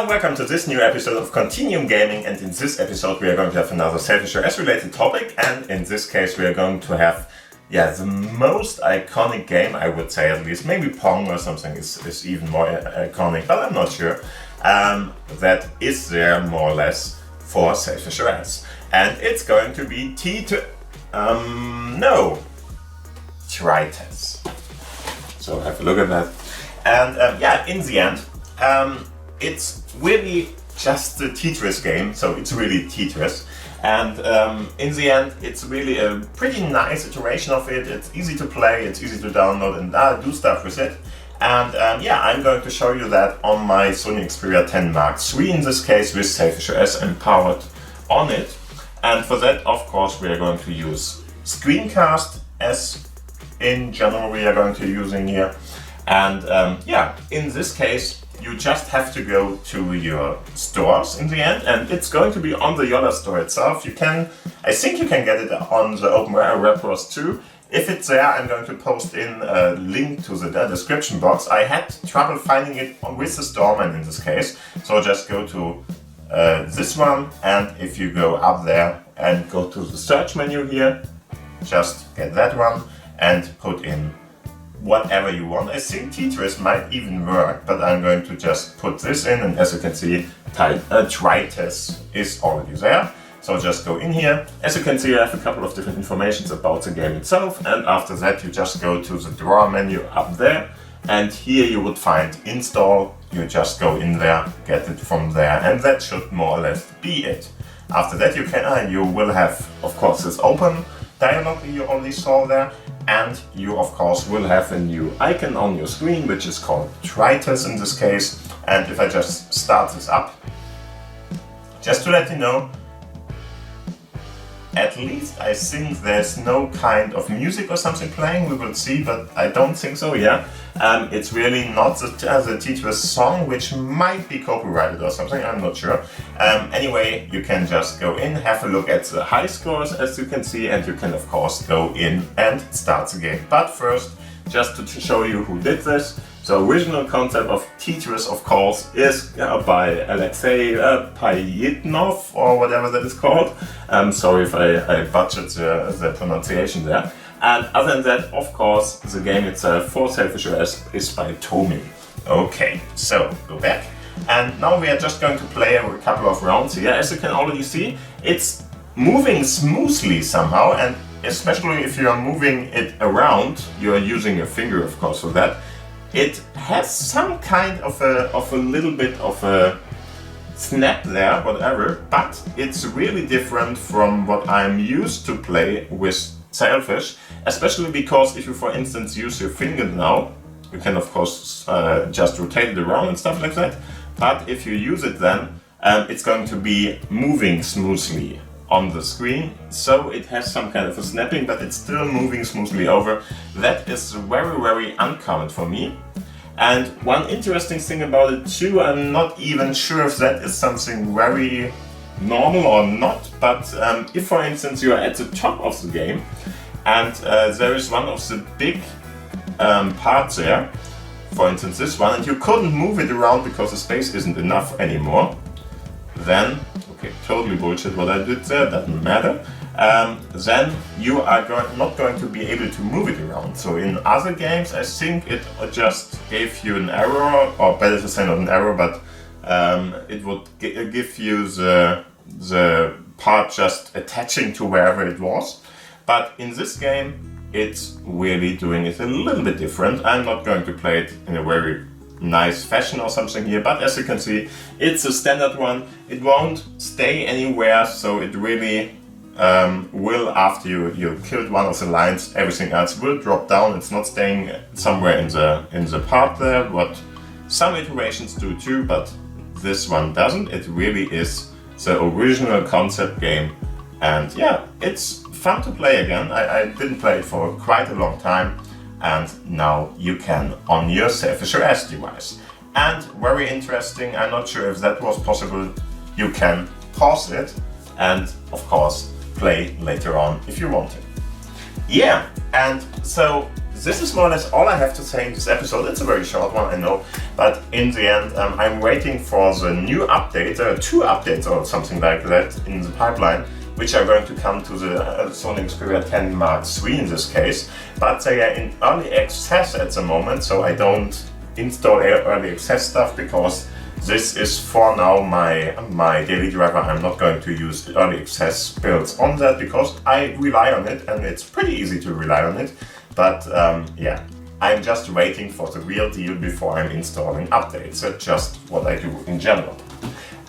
welcome to this new episode of Continuum Gaming, and in this episode we are going to have another Sailfish OS related topic, and in this case we are going to have the most iconic game, I would say, at least. Maybe Pong or something is even more iconic, but I'm not sure. That is there more or less for Sailfish OS. And it's going to be Trites. So have a look at that. And in the end, it's really just a Tetris game, so it's really Tetris. And in the end, it's really a pretty nice iteration of it. It's easy to play, it's easy to download and do stuff with it. And I'm going to show you that on my Sony Xperia 10 Mark III, in this case with Sailfish OS empowered on it. And for that, of course, we are going to use Screencast, as in general we are going to using here. And in this case, you just have to go to your stores in the end, and it's going to be on the Yola store itself. I think you can get it on the OpenWare web browser too. If it's there, I'm going to post in a link to the description box. I had trouble finding it with the Storeman in this case, so just go to this one, and if you go up there and go to the search menu here, just get that one and put in whatever you want. I think Tetris might even work, but I'm going to just put this in, and as you can see, Trites is already there. So just go in here. As you can see, I have a couple of different informations about the game itself, and after that you just go to the drawer menu up there, and here you would find install. You just go in there, get it from there, and that should more or less be it. After that you will have, of course, this open dialog you already saw there, and you of course will have a new icon on your screen, which is called Trites in this case. And if I just start this up, just to let you know, at least I think there's no kind of music or something playing. We will see, but I don't think so. It's really not the Tetris song, which might be copyrighted or something, I'm not sure. Anyway, you can just go in, have a look at the high scores, as you can see, and you can of course go in and start the game. But first, just to show you who did this. The original concept of Tetris, of course, is by Alexei Payitnov, or whatever that is called. Sorry if I butchered the pronunciation there. And other than that, of course, the game itself for Sailfish OS is by Tomy. Okay, so go back. And now we are just going to play a couple of rounds here. As you can already see, it's moving smoothly somehow, and especially if you are moving it around, you are using your finger, of course, for that. It has some kind of a little bit of a snap there, whatever, but it's really different from what I'm used to play with Sailfish, especially because if you, for instance, use your finger now, you can of course just rotate it around and stuff like that, but if you use it then, it's going to be moving smoothly on the screen, so it has some kind of a snapping, but it's still moving smoothly over. That is very, very uncommon for me. And one interesting thing about it too, I'm not even sure if that is something very normal or not, but if for instance you are at the top of the game and there is one of the big parts there, for instance this one, and you couldn't move it around because the space isn't enough anymore, then okay, totally bullshit what I did there, doesn't matter. Then you are not going to be able to move it around. So in other games, I think it just gave you an error, or better to say not an error, but it would give you the part just attaching to wherever it was. But in this game, it's really doing it a little bit different. I'm not going to play it in a very nice fashion or something here, but as you can see, it's a standard one. It won't stay anywhere, so it really will, after you killed one of the lines, everything else will drop down. It's not staying somewhere in the part there, what some iterations do too, but this one doesn't. It really is the original concept game, and it's fun to play again. I didn't play it for quite a long time, and now you can on your Sailfish OS device. And very interesting, I'm not sure if that was possible, you can pause it and of course play later on if you want it. And so this is more or less all I have to say in this episode. It's a very short one, I know, but in the end, I'm waiting for the new update, 2 updates or something like that in the pipeline, which are going to come to the Sony Xperia 10 Mark III in this case, but they are in early access at the moment, so I don't install early access stuff because this is for now my daily driver. I'm not going to use early access builds on that because I rely on it and it's pretty easy to rely on it. But yeah, I'm just waiting for the real deal before I'm installing updates. That's just what I do in general.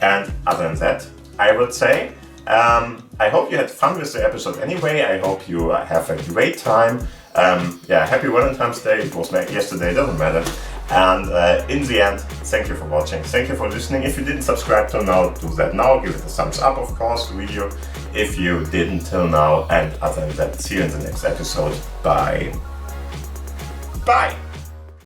And other than that, I would say, I hope you had fun with the episode anyway. I hope you have a great time. Yeah, happy Valentine's Day. It was yesterday, doesn't matter. And in the end, thank you for watching. Thank you for listening. If you didn't subscribe till now, do that now. Give it a thumbs up, of course, the video, if you didn't till now. And other than that, see you in the next episode. Bye. Bye.